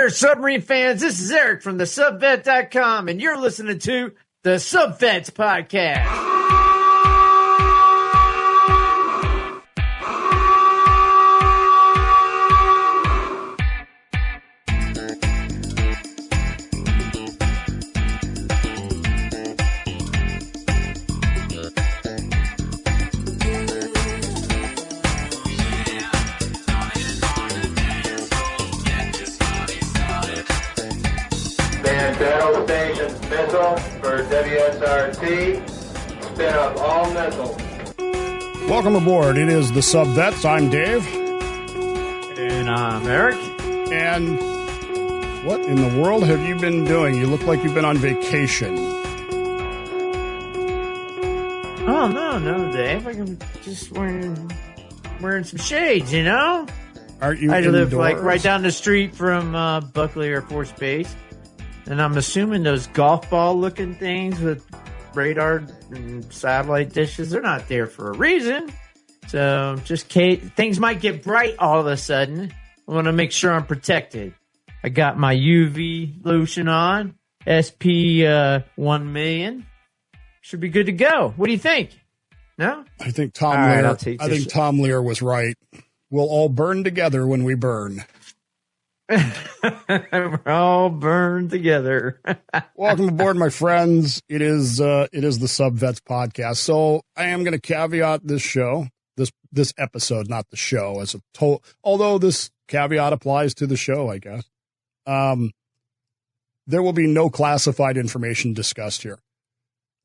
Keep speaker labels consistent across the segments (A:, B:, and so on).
A: there, submarine fans. This is Eric from the subvet.com, and you're listening to the Subvets Podcast.
B: Adaptations missile for WSRT. Spin up all missiles.
C: Welcome aboard. It is the Subvets. I'm Dave.
A: And I'm Eric.
C: And what in the world have you been doing? You look like you've been on vacation.
A: Oh, no, Dave. I'm just wearing some shades, you know?
C: Aren't you
A: I live
C: indoors?
A: right down the street from Buckley Air Force Base. And I'm assuming those golf ball looking things with radar and satellite dishes, they're not there for a reason. So just things might get bright all of a sudden. I want to make sure I'm protected. I got my UV lotion on, SP 1 million. Should be good to go. What do you think? No?
C: I think Tom
A: Lear,
C: Tom Lear was right. We'll all burn together when we burn.
A: We're all burned together.
C: Welcome aboard, my friends. It is the Subvets Podcast. So I am going to caveat this show, this episode, not the show, as a total. Although this caveat applies to the show, I guess. There will be no classified information discussed here.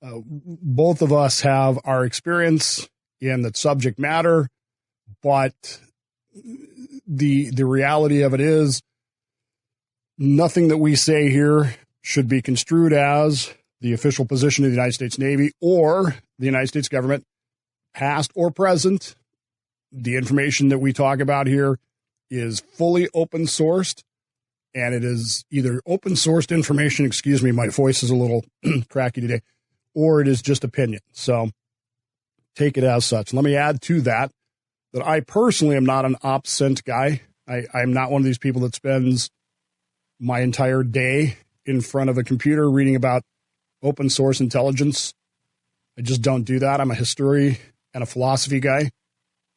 C: Both of us have our experience in the subject matter, but the reality of it is, nothing that we say here should be construed as the official position of the United States Navy or the United States government, past or present. The information that we talk about here is fully open sourced, and it is either open sourced information, excuse me, my voice is a little cracky today, or it is just opinion. So take it as such. Let me add to that I personally am not an OPSENT guy. I'm not one of these people that spends my entire day in front of a computer reading about open source intelligence. I just don't do that. I'm a history and a philosophy guy.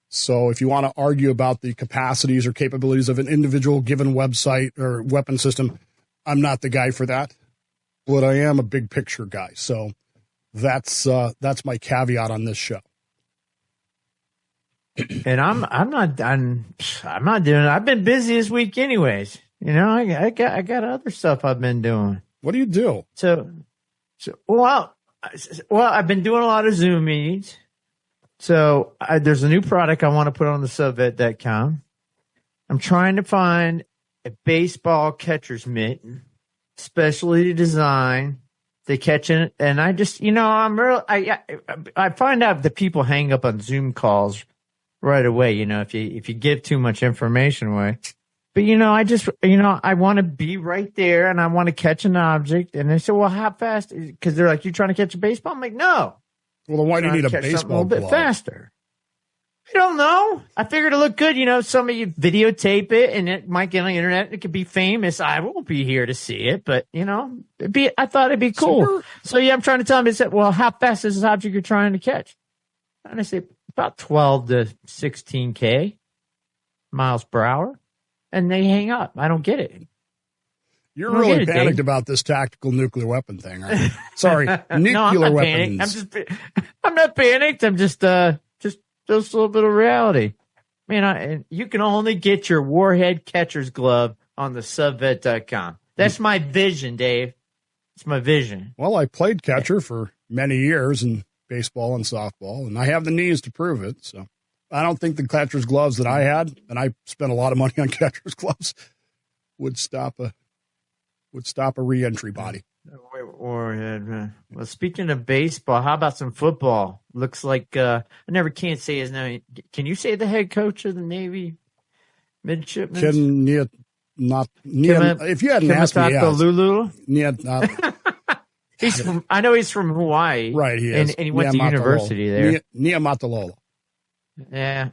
C: So if you want to argue about the capacities or capabilities of an individual given website or weapon system, I'm not the guy for that. But I am a big picture guy. So that's my caveat on this show.
A: And I'm not doing it. I've been busy this week anyways. You know, I got other stuff I've been doing.
C: What do you do?
A: Well, I've been doing a lot of Zoom meetings. So there's a new product I want to put on the subvet.com. I'm trying to find a baseball catcher's mitt, specially designed to catch it. And I just, you know, I find out that people hang up on Zoom calls right away. You know, if you give too much information away. But, you know, I want to be right there and I want to catch an object. And they say, well, how fast? Because they're like, you trying to catch a baseball? I'm like, no.
C: Well, then why do you need a baseball
A: a little bit faster? I don't know. I figured it looked good. You know, some of you videotape it and it might get on the internet. It could be famous. I won't be here to see it, but, you know, I thought it'd be cool. Sure. So, yeah, I'm trying to tell them, they said, well, how fast is this object you're trying to catch? And I say, about 12 to 16K miles per hour. And they hang up. I don't get it.
C: You're really panicked about this tactical nuclear weapon thing, aren't you? Sorry, nuclear weapons.
A: I'm not panicked. I'm just a little bit of reality. Man, you can only get your warhead catcher's glove on the subvet.com. That's my vision, Dave. It's my vision.
C: Well, I played catcher for many years in baseball and softball, and I have the knees to prove it. So I don't think the catcher's gloves that I had, and I spent a lot of money on catcher's gloves, would stop a re-entry body.
A: Warhead. Well, speaking of baseball, how about some football? Looks like I never can't say his name. Can you say the head coach of the Navy midshipmen?
C: If you hadn't asked me,
A: Lulu.
C: Yes.
A: I know he's from Hawaii.
C: Right, he is.
A: And he went to university there.
C: Nia Matalolo.
A: Yeah.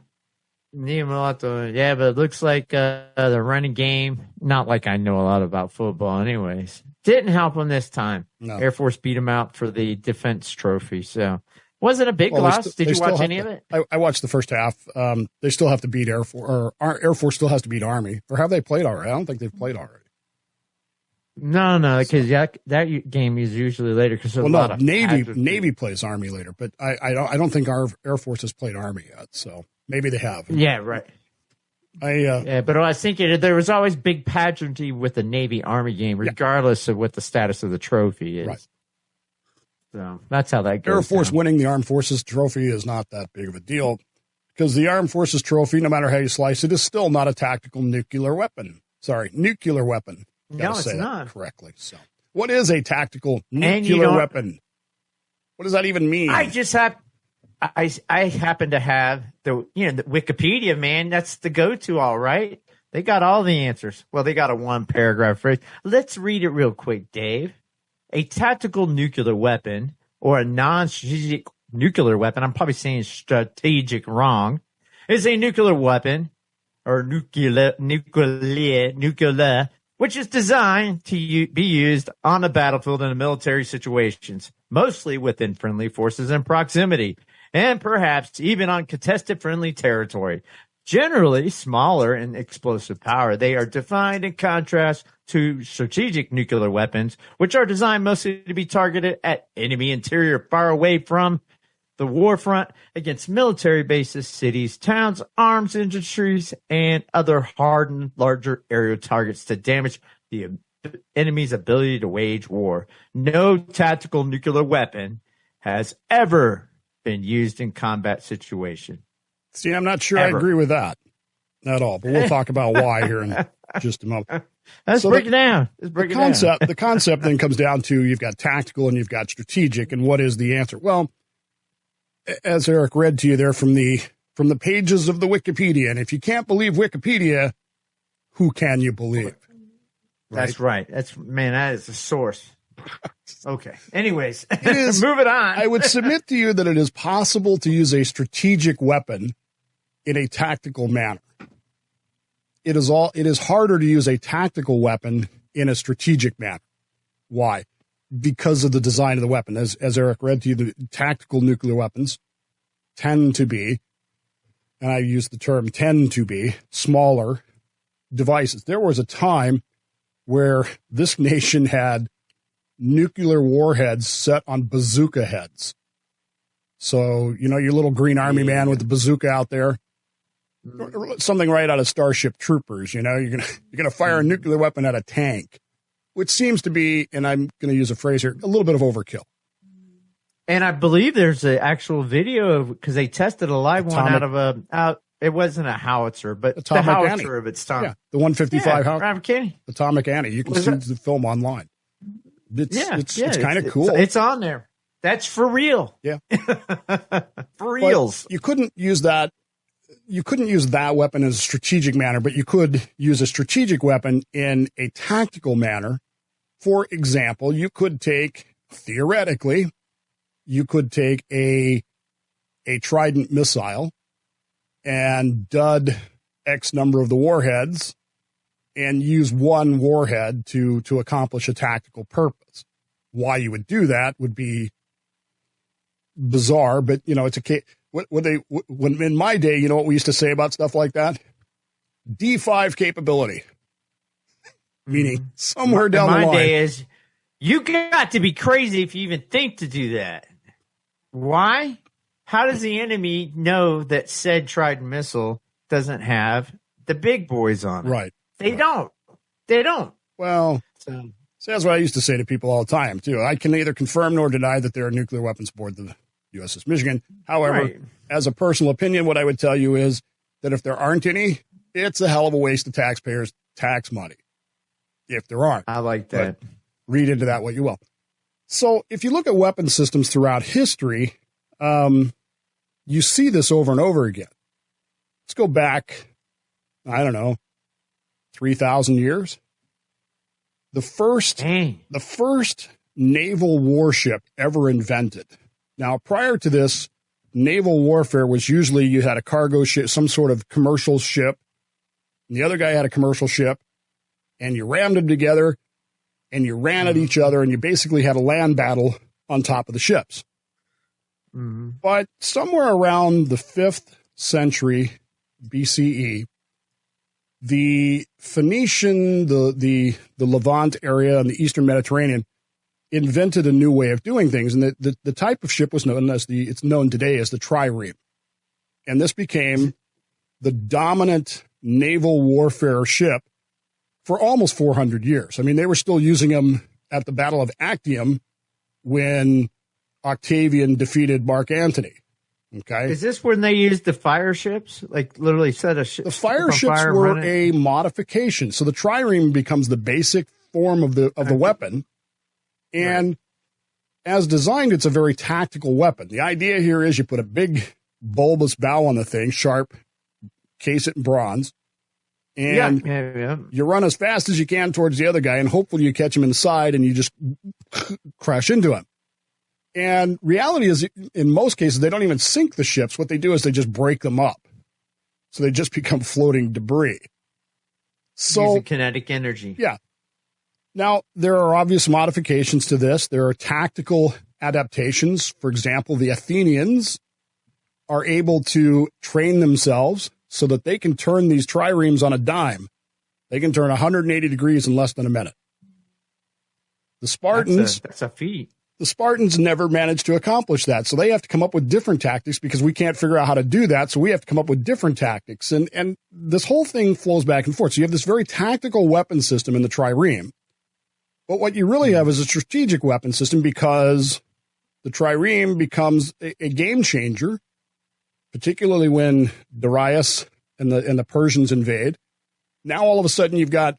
A: Yeah, but it looks like the running game, not like I know a lot about football anyways, didn't help them this time.
C: No.
A: Air Force beat them out for the defense trophy. So wasn't a big loss. Did you watch any of it?
C: I watched the first half. They still have to beat Air Force, or Air Force still has to beat Army. Or have they played already? I don't think they've played already.
A: No, because that game is usually later. Because
C: Navy plays Army later, but I don't think our Air Force has played Army yet. So maybe they have.
A: Yeah, right. But I was thinking there was always big pageantry with the Navy Army game, regardless of what the status of the trophy is. Right. So that's how that goes.
C: Air Force winning the Armed Forces trophy is not that big of a deal because the Armed Forces trophy, no matter how you slice it, is still not a tactical nuclear weapon. Sorry, nuclear weapon.
A: No, it's not.
C: Correctly. So, what is a tactical nuclear weapon? What does that even mean?
A: I happen to have the Wikipedia, man. That's the go-to, all right. They got all the answers. Well, they got a one-paragraph phrase. Let's read it real quick, Dave. A tactical nuclear weapon or a non-strategic nuclear weapon, I'm probably saying strategic wrong, is a nuclear weapon or nuclear, which is designed to be used on the battlefield in military situations, mostly within friendly forces in proximity, and perhaps even on contested friendly territory. Generally smaller in explosive power, they are defined in contrast to strategic nuclear weapons, which are designed mostly to be targeted at enemy interior, far away from the war front, against military bases, cities, towns, arms industries, and other hardened, larger aerial targets to damage the enemy's ability to wage war. No tactical nuclear weapon has ever been used in combat situation.
C: See, I'm not sure I agree with that at all, but we'll talk about why here in just a moment.
A: Let's break it down.
C: The concept then comes down to you've got tactical and you've got strategic, and what is the answer? Well, as Eric read to you there from the pages of the Wikipedia, and if you can't believe Wikipedia, who can you believe?
A: Right? That's right. That is the source. Okay. Anyways, moving on.
C: I would submit to you that it is possible to use a strategic weapon in a tactical manner. It is harder to use a tactical weapon in a strategic manner. Why? Because of the design of the weapon. As Eric read to you, the tactical nuclear weapons tend to be, and I use the term tend to be, smaller devices. There was a time where this nation had nuclear warheads set on bazooka heads. So, your little green army man with the bazooka out there, something right out of Starship Troopers, you're going to fire a nuclear weapon at a tank, which seems to be, and I'm going to use a phrase here, a little bit of overkill.
A: And I believe there's an actual video because they tested a live one it wasn't a howitzer, but the howitzer of its time.
C: Yeah, the 155 howitzer. Atomic Annie. You can see the film online. It's kind of cool.
A: It's on there. That's for real.
C: Yeah.
A: For reals.
C: But you couldn't use that. You couldn't use that weapon in a strategic manner, but you could use a strategic weapon in a tactical manner. For example, you could take, theoretically, a Trident missile and dud X number of the warheads and use one warhead to accomplish a tactical purpose. Why you would do that would be bizarre, but it's a case. When in my day, you know what we used to say about stuff like that? D5 capability, meaning somewhere down the line.
A: My day is you got to be crazy if you even think to do that. Why? How does the enemy know that said Trident missile doesn't have the big boys on it?
C: Right.
A: They don't. They don't.
C: Well, so that's what I used to say to people all the time, too. I can neither confirm nor deny that there are nuclear weapons aboard the USS Michigan. However, as a personal opinion, what I would tell you is that if there aren't any, it's a hell of a waste of taxpayers' tax money. If there aren't.
A: I like that.
C: But read into that what you will. So if you look at weapon systems throughout history, you see this over and over again. Let's go back, 3,000 years. The first naval warship ever invented. Now, prior to this, naval warfare was usually you had a cargo ship, some sort of commercial ship, and the other guy had a commercial ship, and you rammed them together, and you ran at each other, and you basically had a land battle on top of the ships.
A: Mm-hmm.
C: But somewhere around the 5th century BCE, the Phoenician, the Levant area and the Eastern Mediterranean invented a new way of doing things. And the type of ship was known as it's known today as the trireme. And this became the dominant naval warfare ship for almost 400 years. I mean, they were still using them at the Battle of Actium when Octavian defeated Mark Antony. Okay.
A: Is this when they used the fire ships? Like literally set a ship.
C: The fire ships were a modification. So the trireme becomes the basic form of the weapon. And as designed, it's a very tactical weapon. The idea here is you put a big bulbous bow on the thing, sharp, case it in bronze, and you run as fast as you can towards the other guy, and hopefully you catch him in the side and you just crash into him. And reality is, in most cases, they don't even sink the ships. What they do is they just break them up. So they just become floating debris. So
A: using kinetic energy.
C: Yeah. Now, there are obvious modifications to this. There are tactical adaptations. For example, the Athenians are able to train themselves so that they can turn these triremes on a dime. They can turn 180 degrees in less than a minute. The Spartans...
A: That's a feat.
C: The Spartans never managed to accomplish that. So they have to come up with different tactics because we can't figure out how to do that. So we have to come up with different tactics. And this whole thing flows back and forth. So you have this very tactical weapon system in the trireme. But what you really have is a strategic weapon system because the trireme becomes a game changer, particularly when Darius and the Persians invade. Now all of a sudden you've got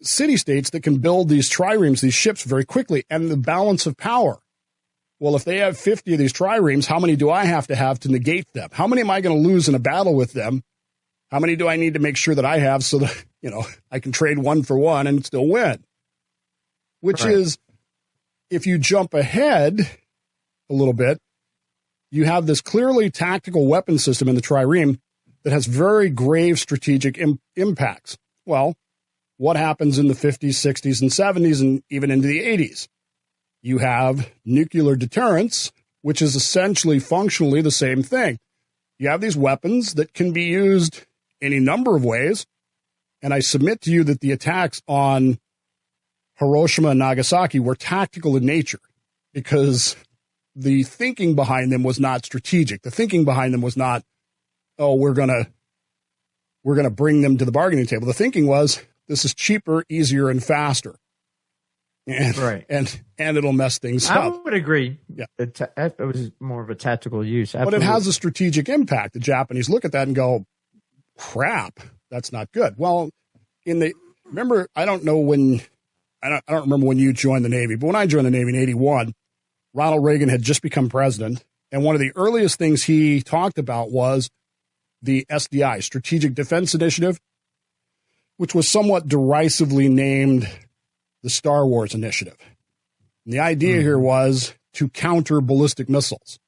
C: city-states that can build these triremes, these ships very quickly, and the balance of power. Well, if they have 50 of these triremes, how many do I have to negate them? How many am I going to lose in a battle with them? How many do I need to make sure that I have so that, I can trade one for one and still win? Which is, if you jump ahead a little bit, you have this clearly tactical weapon system in the trireme that has very grave strategic impacts. Well, what happens in the 50s, 60s, and 70s, and even into the 80s? You have nuclear deterrence, which is essentially functionally the same thing. You have these weapons that can be used any number of ways, and I submit to you that the attacks on Hiroshima and Nagasaki were tactical in nature because the thinking behind them was not strategic. The thinking behind them was not, oh, we're going to bring them to the bargaining table. The thinking was, this is cheaper, easier, and faster. And it'll mess things up.
A: I would agree.
C: Yeah.
A: It was more of a tactical use. Absolutely.
C: But it has a strategic impact. The Japanese look at that and go, crap, that's not good. Well, remember, I don't remember when you joined the Navy, but when I joined the Navy in 81, Ronald Reagan had just become president. And one of the earliest things he talked about was the SDI, Strategic Defense Initiative, which was somewhat derisively named the Star Wars Initiative. And the idea here was to counter ballistic missiles,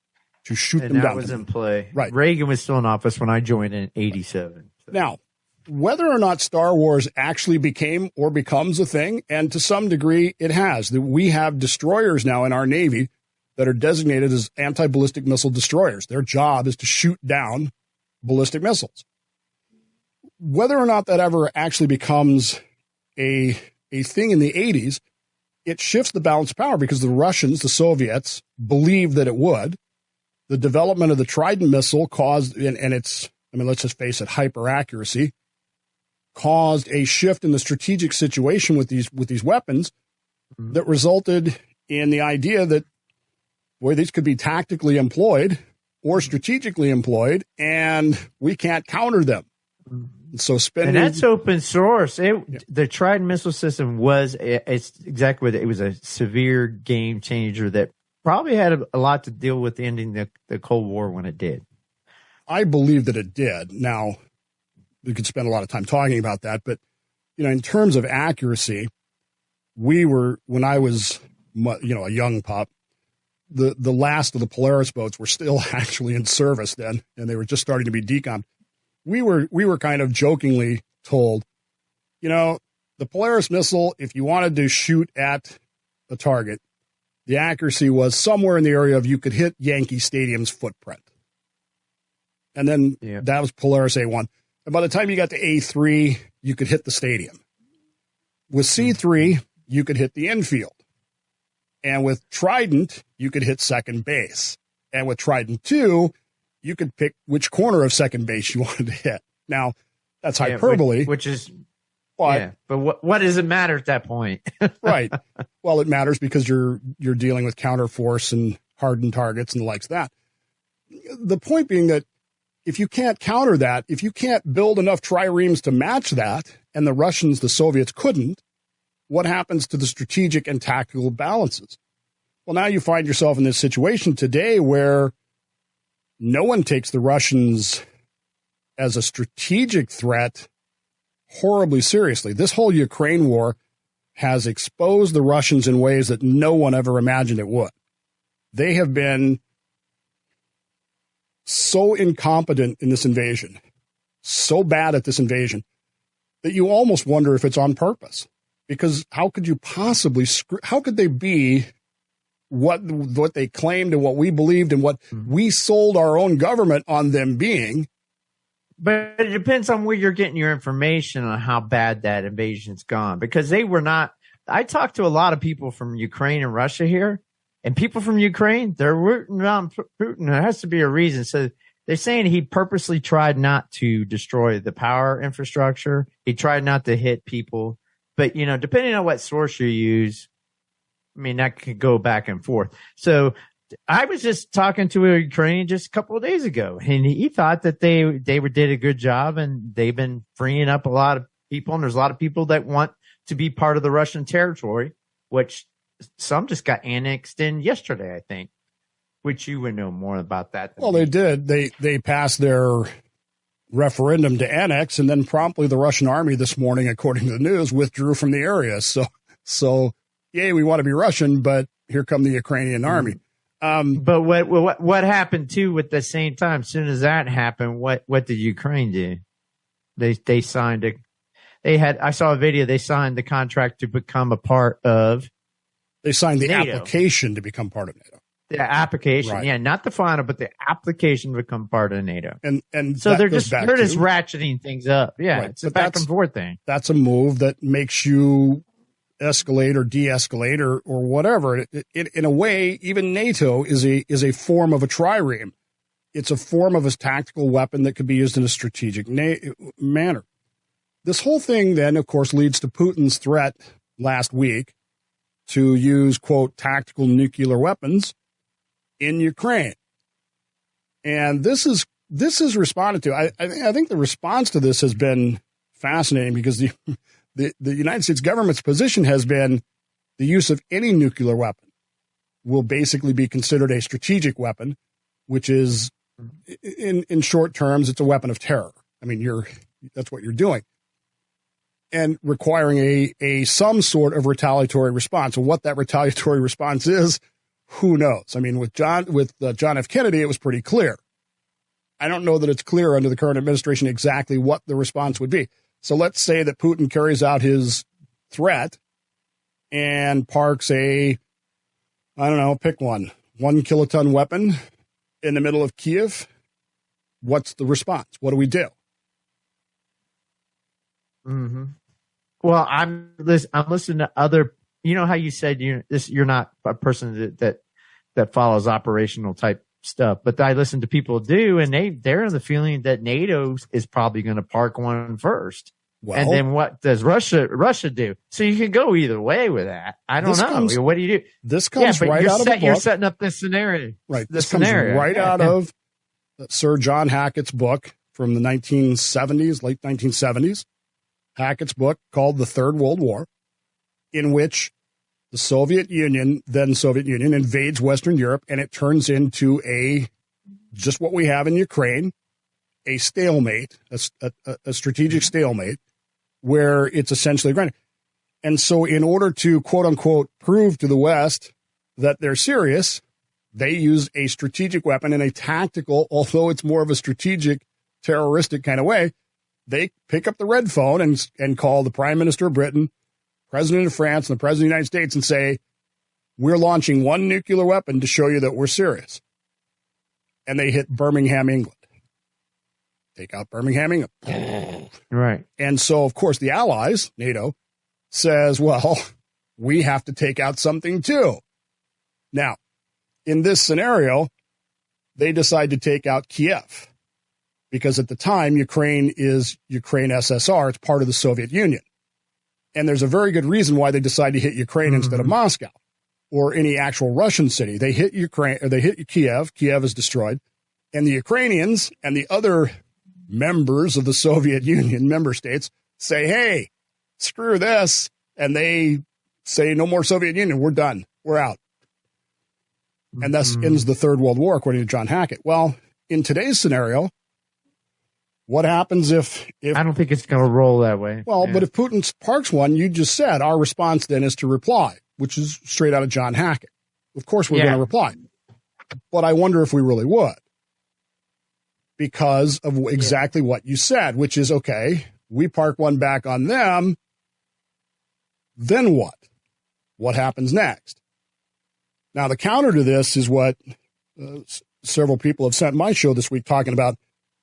C: to shoot them down.
A: That was in play.
C: Right.
A: Reagan was still in office when I joined in 87. So.
C: Now, whether or not Star Wars actually became or becomes a thing, and to some degree it has, that we have destroyers now in our Navy that are designated as anti-ballistic missile destroyers. Their job is to shoot down ballistic missiles. Whether or not that ever actually becomes a thing in the 80s, it shifts the balance of power because the Russians, the Soviets, believed that it would. The development of the Trident missile caused, and it's, let's just face it, hyper accuracy, caused a shift in the strategic situation with these weapons that resulted in the idea that, boy, these could be tactically employed or strategically employed, and we can't counter them. So
A: and that's open source. The Trident missile system it's exactly what it was, a severe game changer that probably had a lot to deal with ending the Cold War when it did.
C: I believe that it did. Now, we could spend a lot of time talking about that, but in terms of accuracy, when I was a young pup, the last of the Polaris boats were still actually in service then, and they were just starting to be decommed. We were kind of jokingly told, the Polaris missile, if you wanted to shoot at a target, the accuracy was somewhere in the area of you could hit Yankee Stadium's footprint. And then that was Polaris A1. And by the time you got to A3, you could hit the stadium. With C3, you could hit the infield. And with Trident, you could hit second base. And with Trident 2, you could pick which corner of second base you wanted to hit. Now, that's hyperbole.
A: Which is, but what does it matter at that point?
C: Right. Well, it matters because you're dealing with counterforce and hardened targets and the likes of that. The point being that if you can't counter that, if you can't build enough triremes to match that, and the Russians, the Soviets couldn't, what happens to the strategic and tactical balances? Well, now you find yourself in this situation today where no one takes the Russians as a strategic threat horribly seriously. This whole Ukraine war has exposed the Russians in ways that no one ever imagined it would. They have been so incompetent in this invasion, so bad at this invasion, that you almost wonder if it's on purpose. Because how could you possibly how could they be what they claimed and what we believed and what we sold our own government on them being?
A: But it depends on where you're getting your information on how bad that invasion's gone. Because they were not. I talked to a lot of people from Ukraine and Russia here, and people from Ukraine, they're rooting around Putin. There has to be a reason. So they're saying he purposely tried not to destroy the power infrastructure. He tried not to hit people. But, depending on what source you use, I mean, that could go back and forth. So I was just talking to a Ukrainian just a couple of days ago, and he thought that they did a good job, and they've been freeing up a lot of people. And there's a lot of people that want to be part of the Russian territory, which some just got annexed in yesterday, I think, which you would know more about that.
C: Well, they did. They passed their referendum to annex, and then promptly the Russian army this morning, according to the news, withdrew from the area. So yay, we want to be Russian, but here come the Ukrainian army.
A: But what happened too at the same time? As soon as that happened, what did Ukraine do? They signed I saw a video. They signed the contract to become a part of.
C: They signed the
A: NATO.
C: application to become part of NATO.
A: The application,
C: right.
A: Not the final, but the application to become part of NATO.
C: And
A: so they're just ratcheting things up. Yeah,
C: right.
A: it's a back and forth thing.
C: That's a move that makes you escalate or de-escalate or whatever. In a way, even NATO is a form of a trireme. It's a form of a tactical weapon that could be used in a strategic manner. This whole thing then, of course, leads to Putin's threat last week to use, quote, tactical nuclear weapons in Ukraine. And this is responded to. I think the response to this has been fascinating because the United States government's position has been the use of any nuclear weapon will basically be considered a strategic weapon, which is, in short terms, it's a weapon of terror. I mean, that's what you're doing. And requiring a some sort of retaliatory response. And what that retaliatory response is, who knows? I mean, with John F. Kennedy, it was pretty clear. I don't know that it's clear under the current administration exactly what the response would be. So let's say that Putin carries out his threat and parks pick one 1 kiloton weapon in the middle of Kiev. What's the response? What do we do?
A: Mm-hmm. Well, I'm listening to other. You know how you said you're not a person that follows operational type stuff, but I listen to people do, and they're in the feeling that NATO is probably going to park one first. Well, and then what does Russia do? So you can go either way with that. I don't know. What do you do?
C: This comes right out of a book.
A: You're setting up this scenario.
C: Right. This comes right out of Sir John Hackett's book from the 1970s, late 1970s. Hackett's book called The Third World War, in which the then Soviet Union, invades Western Europe, and it turns into just what we have in Ukraine, a stalemate, a strategic stalemate, where it's essentially granted. And so in order to, quote unquote, prove to the West that they're serious, They use a strategic weapon in a tactical, although it's more of a strategic, terroristic kind of way. They pick up the red phone and call the Prime Minister of Britain, President of France, and the President of the United States and say, we're launching one nuclear weapon to show you that we're serious. And they hit Birmingham, England. Take out Birmingham, England.
A: Right.
C: And so, of course, the Allies, NATO, says, well, we have to take out something too. Now, in this scenario, they decide to take out Kiev because at the time, Ukraine is Ukraine SSR. It's part of the Soviet Union. And there's a very good reason why they decide to hit Ukraine instead of Moscow or any actual Russian city. They hit Ukraine, or they hit Kiev. Kiev is destroyed. And the Ukrainians and the other members of the Soviet Union member states say, hey, screw this. And they say, no more Soviet Union. We're done. We're out. And thus ends the Third World War, according to John Hackett. Well, in today's scenario, what happens if
A: I don't think it's going to roll that way.
C: Well, but if Putin sparks one, you just said our response then is to reply, which is straight out of John Hackett. Of course, we're going to reply. But I wonder if we really would. Because of exactly what you said, which is, okay, we park one back on them. Then what? What happens next? Now, the counter to this is what several people have sent my show this week talking about.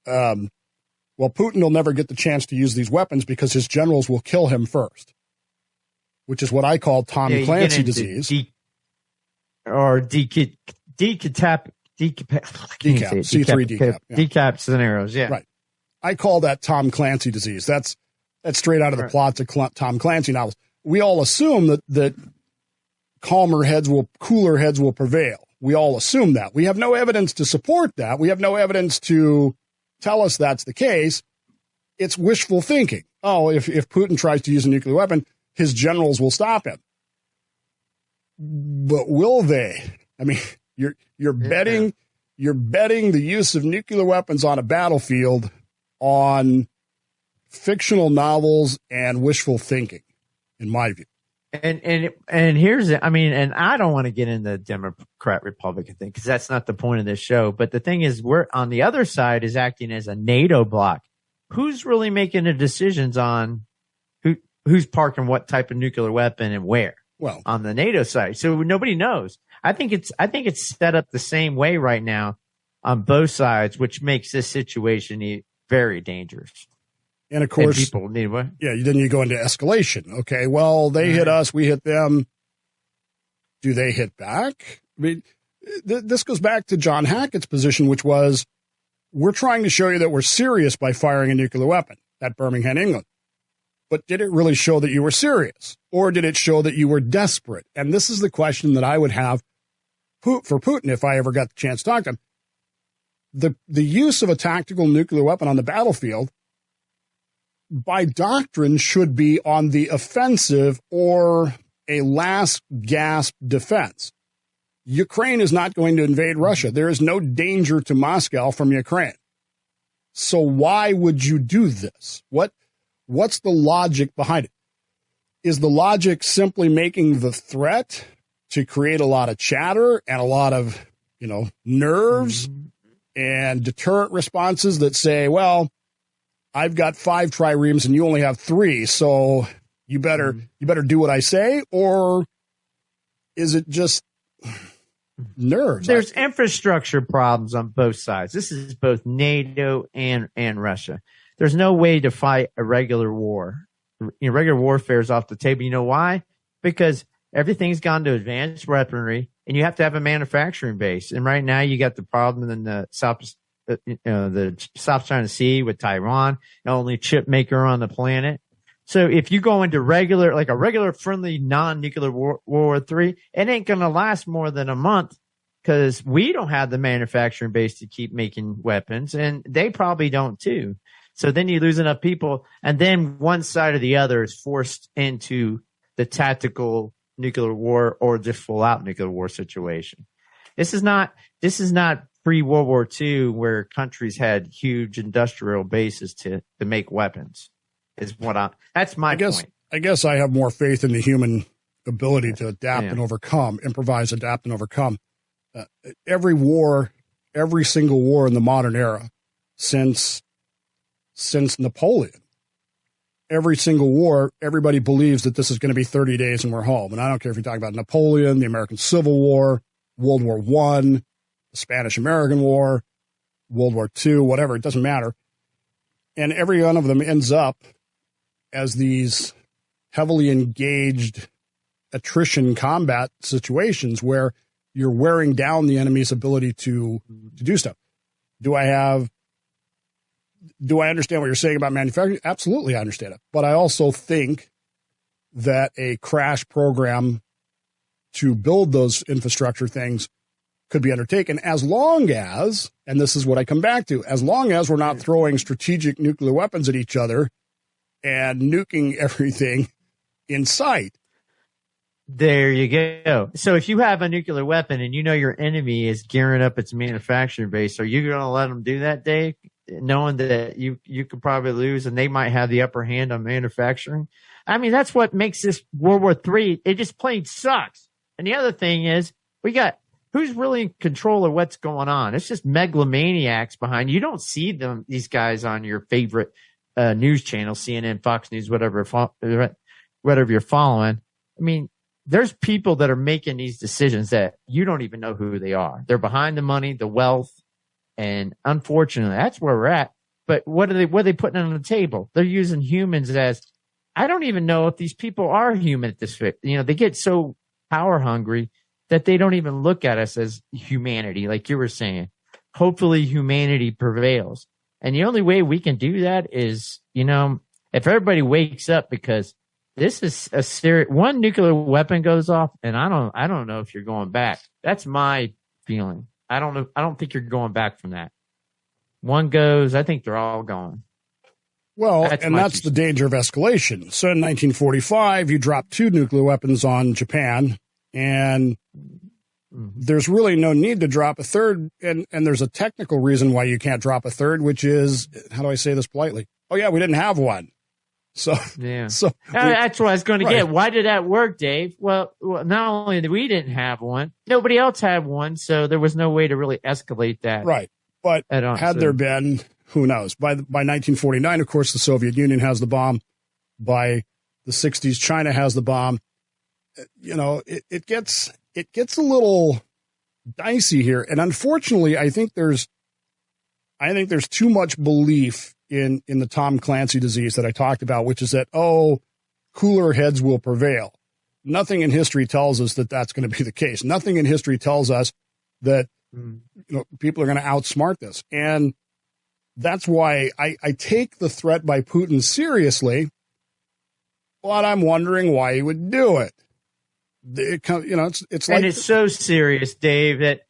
C: Well, Putin will never get the chance to use these weapons because his generals will kill him first, which is what I call Tom Clancy disease.
A: C3 decap scenarios. Yeah.
C: Right. I call that Tom Clancy disease. That's straight out of the plots of Tom Clancy novels. We all assume that cooler heads will prevail. We all assume that. We have no evidence to support that. We have no evidence to tell us that's the case. It's wishful thinking. Oh, if Putin tries to use a nuclear weapon, his generals will stop him. But will they? I mean, you're betting the use of nuclear weapons on a battlefield on fictional novels and wishful thinking, in my view.
A: And here's it. I mean, and I don't want to get into the Democrat Republican thing because that's not the point of this show. But the thing is, we're on the other side is acting as a NATO bloc. Who's really making the decisions on who's parking what type of nuclear weapon and where? Well, on the NATO side, so nobody knows. I think it's set up the same way right now on both sides, which makes this situation very dangerers.
C: And of course,
A: and people need what?
C: Yeah, then you go into escalation. Okay, well, they hit us, we hit them. Do they hit back? I mean, this goes back to John Hackett's position, which was, we're trying to show you that we're serious by firing a nuclear weapon at Birmingham, England. But did it really show that you were serious? Or did it show that you were desperate? And this is the question that I would have for Putin if I ever got the chance to talk to him. The use of a tactical nuclear weapon on the battlefield by doctrine should be on the offensive or a last gasp defense. Ukraine is not going to invade Russia. There is no danger to Moscow from Ukraine. So why would you do this? What's the logic behind it? Is the logic simply making the threat to create a lot of chatter and a lot of, nerves and deterrent responses that say, well, I've got 5 triremes and you only have 3, so you better do what I say? Or is it just nerves?
A: There's infrastructure problems on both sides. This is both NATO and Russia. There's no way to fight a regular war. Regular warfare is off the table. You know why? Because everything's gone to advanced weaponry, and you have to have a manufacturing base. And right now, you got the problem in the South China Sea with Taiwan, the only chip maker on the planet. So if you go into a regular friendly non-nuclear World War III, it ain't going to last more than a month because we don't have the manufacturing base to keep making weapons, and they probably don't too. So then you lose enough people, and then one side or the other is forced into the tactical nuclear war or just full out nuclear war situation. This is not pre-World War II where countries had huge industrial bases to make weapons. That's my point.
C: I guess I have more faith in the human ability to adapt and overcome, improvise, adapt, and overcome. every single war in the modern era since Napoleon, every single war, everybody believes that this is going to be 30 days and we're home. And I don't care if you're talking about Napoleon, the American Civil War, World War I, the Spanish-American War, World War II, whatever, it doesn't matter. And every one of them ends up as these heavily engaged attrition combat situations where you're wearing down the enemy's ability to do stuff. Do I understand what you're saying about manufacturing? Absolutely, I understand it. But I also think that a crash program to build those infrastructure things could be undertaken as long as, and this is what I come back to, as long as we're not throwing strategic nuclear weapons at each other and nuking everything in sight.
A: There you go. So if you have a nuclear weapon and you know your enemy is gearing up its manufacturing base, are you going to let them do that, Dave, knowing that you could probably lose and they might have the upper hand on manufacturing? I mean, that's what makes this World War III. It just plain sucks. And the other thing is, we got who's really in control of what's going on? It's just megalomaniacs behind. You don't see these guys on your favorite news channel, CNN, Fox News, whatever you're following. I mean, there's people that are making these decisions that you don't even know who they are. They're behind the money, the wealth, and unfortunately, that's where we're at. But what are they putting on the table? They're using humans as, I don't even know if these people are human at this rate. You know, they get so power hungry that they don't even look at us as humanity, like you were saying. Hopefully humanity prevails. And the only way we can do that is, you know, if everybody wakes up, because this is a serious, one nuclear weapon goes off, and I don't know if you're going back. That's my feeling. I don't know. I don't think you're going back from that. One goes, I think they're all gone.
C: Well, that's the danger of escalation. So in 1945, you dropped 2 nuclear weapons on Japan, and there's really no need to drop a third. And there's a technical reason why you can't drop a third, which is, how do I say this politely? Oh, yeah, we didn't have one. So, yeah. So
A: that's what I was going to get. Why did that work, Dave? Well, not only did we didn't have one, nobody else had one. So there was no way to really escalate that.
C: Right. But had there been, who knows? By 1949, of course, the Soviet Union has the bomb. By the 60s, China has the bomb. You know, it gets a little dicey here. And unfortunately, I think there's too much belief in the Tom Clancy disease that I talked about, which is that, cooler heads will prevail. Nothing in history tells us that that's going to be the case. Nothing in history tells us that people are going to outsmart this. And that's why I take the threat by Putin seriously, but I'm wondering why he would do it. It's like,
A: and it's so serious, Dave, that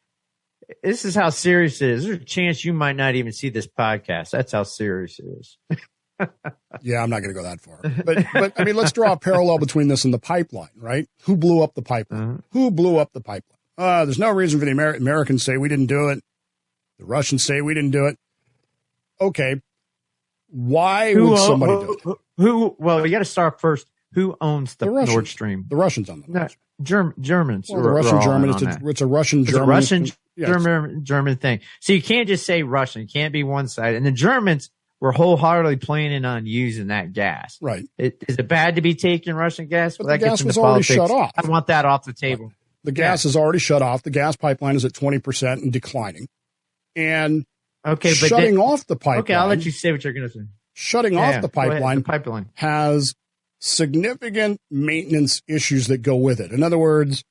A: this is how serious it is. There's a chance you might not even see this podcast. That's how serious it is.
C: Yeah, I'm not going to go that far. But I mean, let's draw a parallel between this and the pipeline, right? Who blew up the pipeline? Uh-huh. Who blew up the pipeline? There's no reason for the Americans say we didn't do it. The Russians say we didn't do it. Okay. Why would somebody do it?
A: Well, you got to start first. Who owns the Nord Stream?
C: The Russians own them.
A: Germans.
C: Well, the Russian-German. It's a Russian-German.
A: German thing. So you can't just say Russian. It can't be one side. And the Germans were wholeheartedly planning on using that gas.
C: Right.
A: Is it bad to be taking Russian gas?
C: But the gas was already shut off.
A: I want that off the table.
C: Right. The gas is already shut off. The gas pipeline is at 20% and declining. And shutting off the pipeline.
A: Okay, I'll let you say what you're going to say.
C: Shutting off the pipeline has significant maintenance issues that go with it. In other words,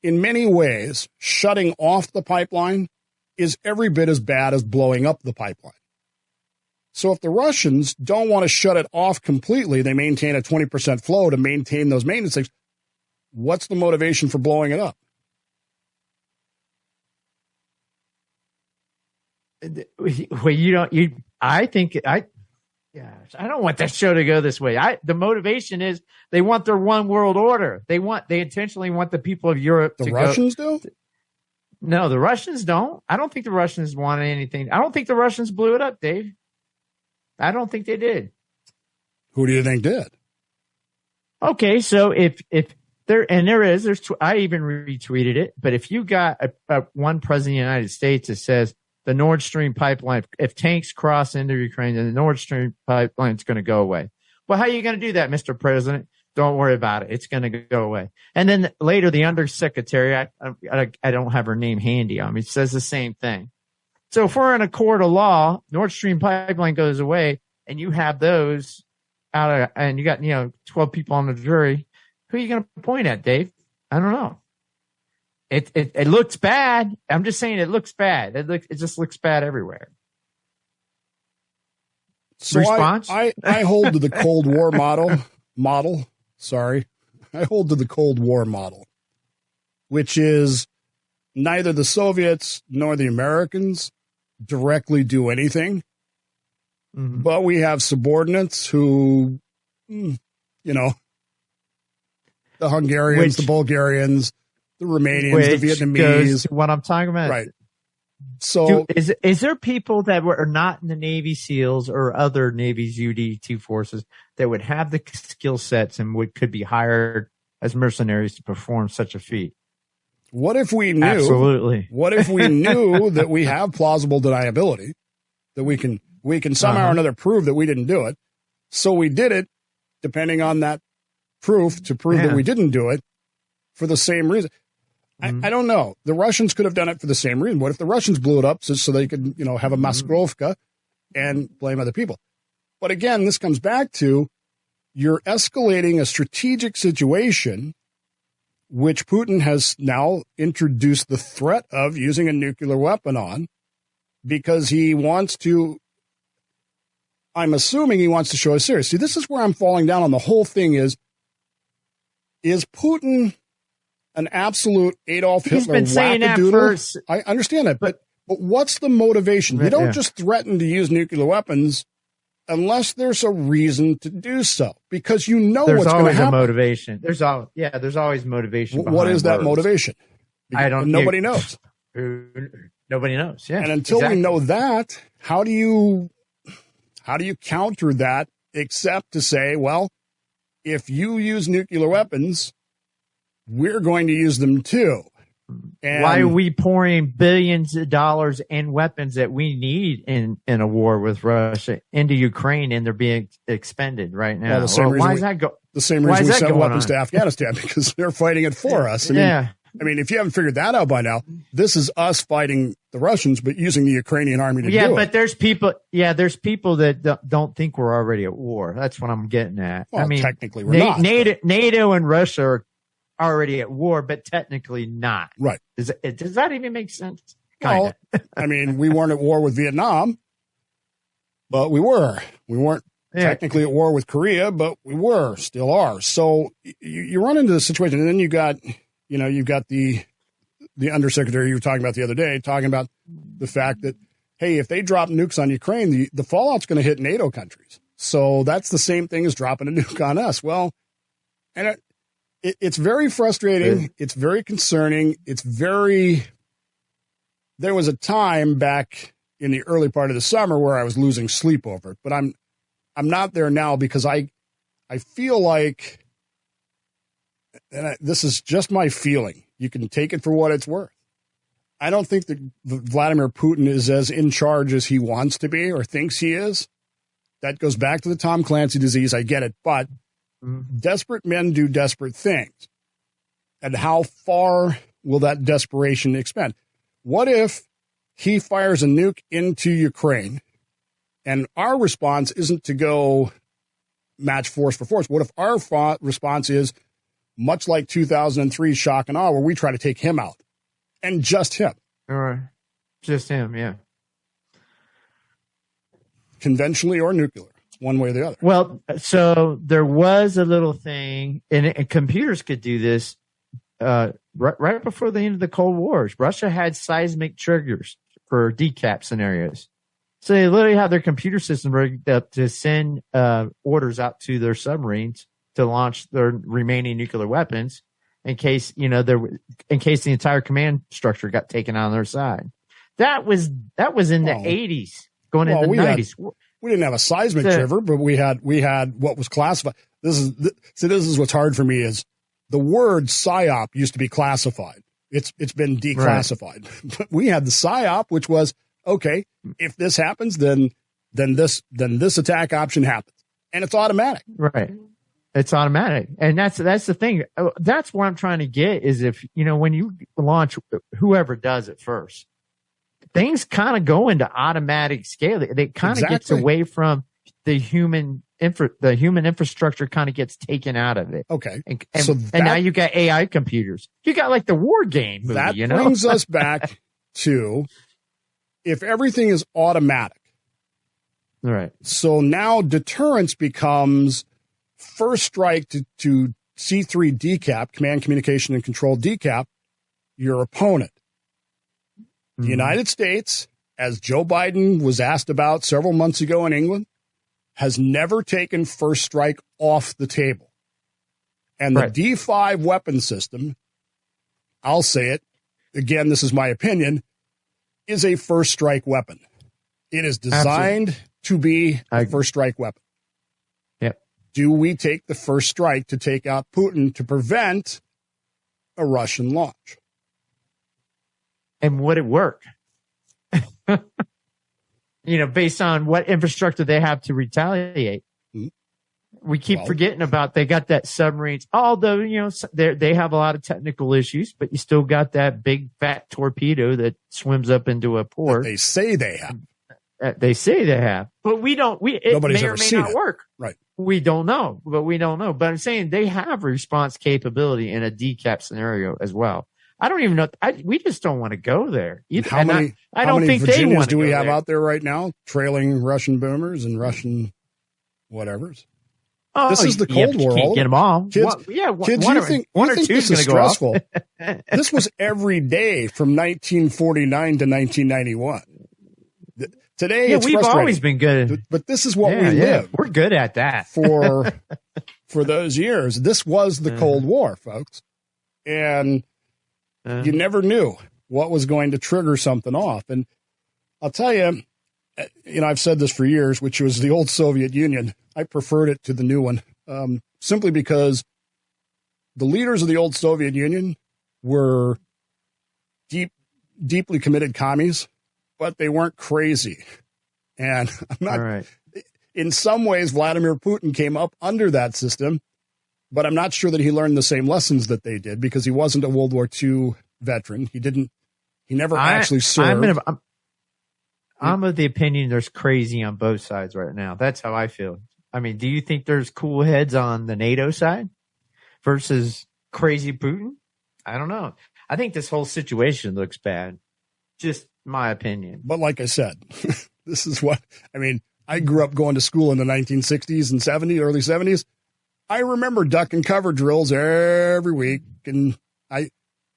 C: in many ways, shutting off the pipeline is every bit as bad as blowing up the pipeline. So if the Russians don't want to shut it off completely, they maintain a 20% flow to maintain those maintenance things. What's the motivation for blowing it up?
A: Well, I don't want that show to go this way. The motivation is they want their one world order. They intentionally want the people of Europe to go.
C: The Russians do?
A: No, the Russians don't. I don't think the Russians wanted anything. I don't think the Russians blew it up, Dave. I don't think they did.
C: Who do you think did?
A: Okay, so if I even retweeted it. But if you got one president of the United States that says the Nord Stream pipeline, if tanks cross into Ukraine, then the Nord Stream pipeline is going to go away. Well, how are you going to do that, Mr. President? Don't worry about it. It's going to go away. And then later, the undersecretary, I don't have her name handy on me, says the same thing. So if we're in a court of law, Nord Stream pipeline goes away, and you have those and you got 12 people on the jury. Who are you going to point at, Dave? I don't know. It looks bad. I'm just saying it looks bad. It just looks bad everywhere.
C: So
A: response?
C: I hold to the Cold War model. Sorry. I hold to the Cold War model, which is neither the Soviets nor the Americans directly do anything, but we have subordinates who, the Hungarians, the Bulgarians, the Romanians, the Vietnamese.
A: Goes to what I'm talking about.
C: Right. So
A: is there people that are not in the Navy SEALs or other Navy's UD2 forces that would have the skill sets and could be hired as mercenaries to perform such a feat?
C: What if we knew?
A: Absolutely.
C: What if we knew that we have plausible deniability, that we can somehow or another prove that we didn't do it? So we did it, depending on that proof, to prove that we didn't do it for the same reason. I don't know. The Russians could have done it for the same reason. What if the Russians blew it up so they could, have a Maskrovka and blame other people? But again, this comes back to you're escalating a strategic situation, which Putin has now introduced the threat of using a nuclear weapon on, because he wants to, I'm assuming he wants to show us serious. See, this is where I'm falling down on the whole thing is Putin an absolute Adolf Hitler wackadoodle? I understand that, but what's the motivation? You don't just threaten to use nuclear weapons unless there's a reason to do so, because what's going to happen.
A: There's always a motivation. There's always motivation.
C: What is that motivation? Nobody knows.
A: Nobody knows. Yeah.
C: And until we know that, how do you counter that except to say, well, if you use nuclear weapons, we're going to use them too. And
A: why are we pouring billions of dollars in weapons that we need in a war with Russia into Ukraine, and they're being expended right now?
C: Well, the same reason we send weapons to Afghanistan, because they're fighting it for us. I mean, if you haven't figured that out by now, this is us fighting the Russians, but using the Ukrainian army to do it.
A: Yeah, but there's people that don't think we're already at war. That's what I'm getting at.
C: Well, I mean, technically we're not.
A: NATO and Russia are already at war, but technically not.
C: Right.
A: Does that even make sense?
C: Well, I mean, we weren't at war with Vietnam, but we were. We weren't technically at war with Korea, but we still are. So you run into this situation, and then you've got the undersecretary you were talking about the other day, talking about the fact that, hey, if they drop nukes on Ukraine, the fallout's going to hit NATO countries. So that's the same thing as dropping a nuke on us. Well, and it's very frustrating. It's very concerning. There was a time back in the early part of the summer where I was losing sleep over it, but I'm not there now, because I feel like, this is just my feeling. You can take it for what it's worth. I don't think that Vladimir Putin is as in charge as he wants to be or thinks he is. That goes back to the Tom Clancy disease. I get it, but desperate men do desperate things. And how far will that desperation expand? What if he fires a nuke into Ukraine and our response isn't to go match force for force? What if our response is much like 2003 shock and awe, where we try to take him out, and just him?
A: All right. Just him, yeah. Conventionally
C: or nuclear. One way or the other.
A: Well, so there was a little thing, and computers could do this right before the end of the Cold War. Russia had seismic triggers for decap scenarios. So they literally have their computer system rigged up to send orders out to their submarines to launch their remaining nuclear weapons in case the entire command structure got taken on their side. That was in the 80s, going into the 90s.
C: We didn't have a seismic trigger, but we had what was classified. This is what's hard for me is the word PSYOP used to be classified. It's been declassified. Right. But we had the PSYOP, which was, okay, if this happens, then this attack option happens. And it's automatic.
A: Right. It's automatic. And that's the thing. That's what I'm trying to get is if, when you launch, whoever does it first, things kind of go into automatic scale. They kind of gets away from the human infrastructure kind of gets taken out of it.
C: Okay.
A: And now you got AI computers. You got like the war game movie,
C: that brings us back to if everything is automatic.
A: Right.
C: So now deterrence becomes first strike to C3 decap, command, communication, and control decap your opponent. Mm-hmm. The United States, as Joe Biden was asked about several months ago in England, has never taken first strike off the table. And the D5 weapon system, I'll say it, again, this is my opinion, is a first strike weapon. It is designed to be a first strike weapon.
A: Yep.
C: Do we take the first strike to take out Putin to prevent a Russian launch?
A: And would it work? Based on what infrastructure they have to retaliate. Mm-hmm. We keep forgetting about they got that submarines. Although, they have a lot of technical issues, but you still got that big fat torpedo that swims up into a port.
C: They say they have.
A: They say they have, but we don't.
C: Nobody's
A: may
C: ever
A: or may
C: seen
A: not
C: it.
A: Work.
C: Right.
A: We don't know, but we don't know. But I'm saying they have response capability in a decap scenario as well. I don't even know. We just don't want to go there.
C: How many Virginias do we have out there right now, trailing Russian boomers and Russian whatevers?
A: Oh,
C: this is the Cold War.
A: Can't get them all.
C: Kids, you think this is stressful? This was every day from 1949 to 1991. Today, it's
A: we've always been good,
C: but this is what we live.
A: We're good at that
C: for those years. This was the Cold War, folks, and you never knew what was going to trigger something off. And I'll tell you, I've said this for years, which was the old Soviet Union. I preferred it to the new one, simply because the leaders of the old Soviet Union were deeply committed commies, but they weren't crazy. And I'm not, in some ways, Vladimir Putin came up under that system, but I'm not sure that he learned the same lessons that they did because he wasn't a World War II veteran. He never actually served.
A: I'm of the opinion there's crazy on both sides right now. That's how I feel. I mean, do you think there's cool heads on the NATO side versus crazy Putin? I don't know. I think this whole situation looks bad. Just my opinion.
C: But like I said, this is what, I grew up going to school in the 1960s and 70s, early 70s. I remember duck and cover drills every week. And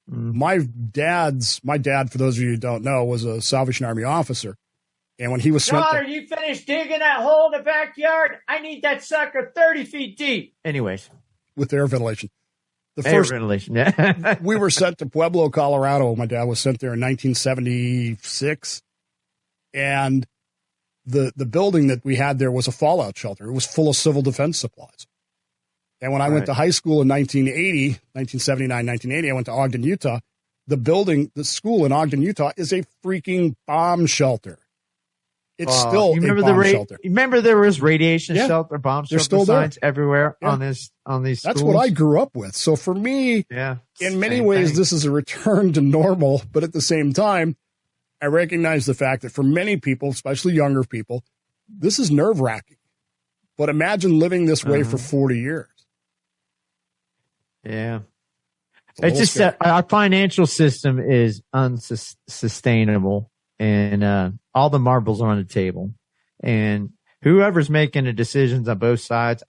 C: my dad, for those of you who don't know, was a Salvation Army officer. And when he was sent
A: Daughter, you finished digging that hole in the backyard? I need that sucker 30 feet deep. Anyways.
C: With air ventilation.
A: Ventilation, yeah.
C: We were sent to Pueblo, Colorado. My dad was sent there in 1976. And the building that we had there was a fallout shelter. It was full of civil defense supplies. And when I went to high school in 1979, 1980, I went to Ogden, Utah. The school in Ogden, Utah is a freaking bomb shelter. It's still a bomb shelter.
A: Remember there was radiation shelter, bomb shelter signs everywhere on these schools?
C: That's what I grew up with. So for me, in many ways, this is a return to normal. But at the same time, I recognize the fact that for many people, especially younger people, this is nerve-wracking. But imagine living this way for 40 years.
A: Yeah. It's just that our financial system is unsustainable. And all the marbles are on the table, and whoever's making the decisions on both sides,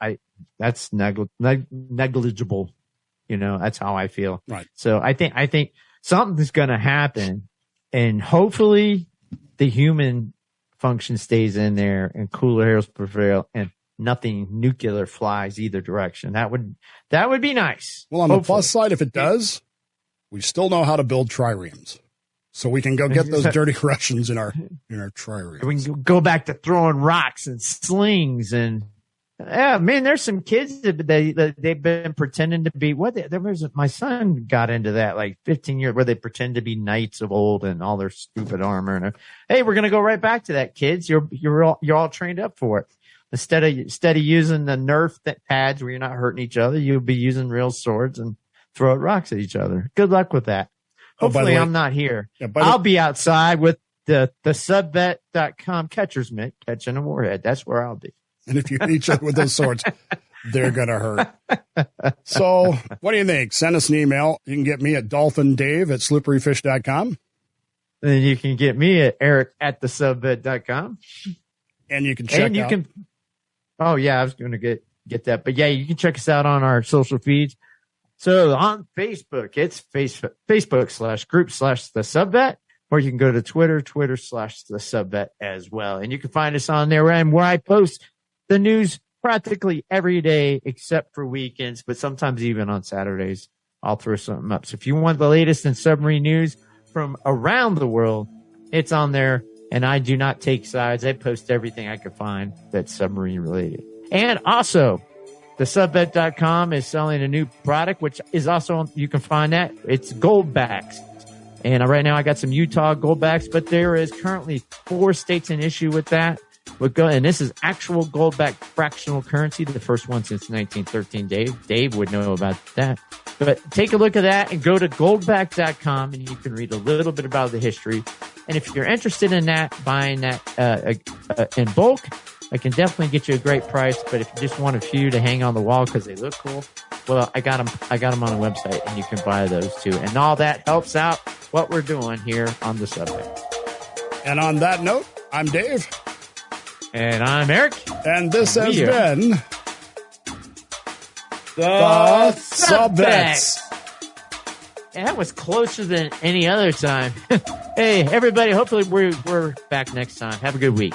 A: that's negligible. That's how I feel.
C: Right.
A: So I think something's going to happen, and hopefully the human function stays in there, and cooler airs prevail, and nothing nuclear flies either direction. That would be nice.
C: Well, on the plus side, if it does, we still know how to build triremes. So we can go get those dirty Russians in our triremes.
A: We can go back to throwing rocks and slings and Yeah, man, there's some kids that they've been pretending to be my son got into that like 15 years where they pretend to be knights of old and all their stupid armor. And hey, we're gonna go right back to that, kids. You're all trained up for it. Instead of using the Nerf pads where you're not hurting each other, you'll be using real swords and throw rocks at each other. Good luck with that. Hopefully, I'm not here. Yeah, I'll be outside with the subvet.com catcher's mitt catching a warhead. That's where I'll be.
C: And if you hit each other with those swords, they're going to hurt. So what do you think? Send us an email. You can get me at dolphindave@slipperyfish.com.
A: And you can get me at eric@thesubvet.com.
C: And you can check out.
A: Oh, yeah, I was going to get that. But, yeah, you can check us out on our social feeds. So on Facebook, it's Facebook.com/group/thesubvet. Or you can go to Twitter/thesubvet as well. And you can find us on there where I post the news practically every day except for weekends, but sometimes even on Saturdays, I'll throw something up. So if you want the latest in submarine news from around the world, it's on there. And I do not take sides. I post everything I can find that's submarine related. And also, thesubvet.com is selling a new product, which is also, you can find that. It's GoldBacks. And right now I got some Utah GoldBacks, but there is currently 4 states in issue with that. And this is actual GoldBack fractional currency, the first one since 1913. Dave would know about that. But take a look at that and go to goldback.com and you can read a little bit about the history. And if you're interested in that, buying that in bulk, I can definitely get you a great price. But if you just want a few to hang on the wall because they look cool, well, I got them on a website and you can buy those too. And all that helps out what we're doing here on the subject.
C: And on that note, I'm Dave.
A: And I'm Eric.
C: And this has been
A: the Subbets. Yeah, that was closer than any other time. Hey, everybody, hopefully we're back next time. Have a good week.